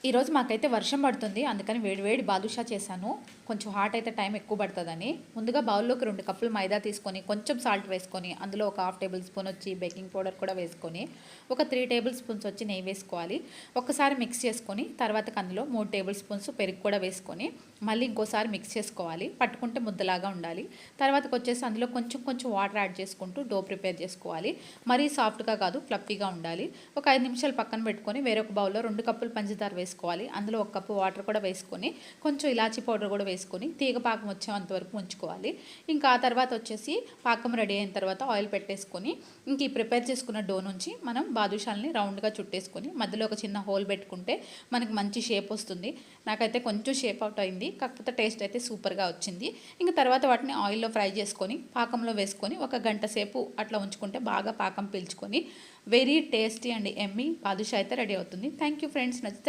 ఈరోజు మాకైతే వర్షం పడుతుంది. అందుకని వేడి వేడి బాదుషా చేశాను. కొంచెం హాట్ అయితే టైం ఎక్కువ పడుతుందని. ముందుగా బౌల్లోకి 2 కప్పులు మైదా తీసుకొని కొంచెం సాల్ట్ వేసుకొని అందులో ఒక హాఫ్ టేబుల్ స్పూన్ వచ్చి బేకింగ్ పౌడర్ కూడా వేసుకొని ఒక 3 టేబుల్ స్పూన్స్ వచ్చి నెయ్యి వేసుకోవాలి. ఒక్కసారి మిక్స్ చేసుకొని తర్వాత అందులో 3 టేబుల్ స్పూన్స్ పెరుగు కూడా వేసుకొని మళ్ళీ ఇంకోసారి మిక్స్ చేసుకోవాలి. పట్టుకుంటే ముద్దలాగా ఉండాలి. తర్వాతకి వచ్చేసి అందులో కొంచెం కొంచెం వాటర్ యాడ్ చేసుకుంటూ డో ప్రిపేర్ చేసుకోవాలి. మరీ సాఫ్ట్గా కాదు, ఫ్లఫీగా ఉండాలి. ఒక 5 నిమిషాలు పక్కన పెట్టుకొని వేరొక బౌల్లో 2 కప్పులు పంచదార వేసుకోవాలి. అందులో 1 కప్పు వాటర్ కూడా వేసుకొని కొంచెం ఇలాచీ పౌడర్ కూడా వేసుకొని తీగ పాకం వచ్చేంత వరకు ఉంచుకోవాలి. ఇంకా ఆ తర్వాత వచ్చేసి పాకం రెడీ అయిన తర్వాత ఆయిల్ పెట్టేసుకొని ఇంక ఈ ప్రిపేర్ చేసుకున్న డో నుంచి మనం బాదుషాలని రౌండ్గా చుట్టేసుకొని మధ్యలో ఒక చిన్న హోల్ పెట్టుకుంటే మనకి మంచి షేప్ వస్తుంది. నాకైతే కొంచెం షేప్ అవుట్ అయింది, కాకపోతే టేస్ట్ అయితే సూపర్గా వచ్చింది. ఇంకా తర్వాత వాటిని ఆయిల్లో ఫ్రై చేసుకొని పాకంలో వేసుకొని ఒక గంట సేపు అట్లా ఉంచుకుంటే బాగా పాకం పీల్చుకొని very tasty and Emmy badusha అయితే రెడీ అవుతుంది. Thank you friends. నచ్చితే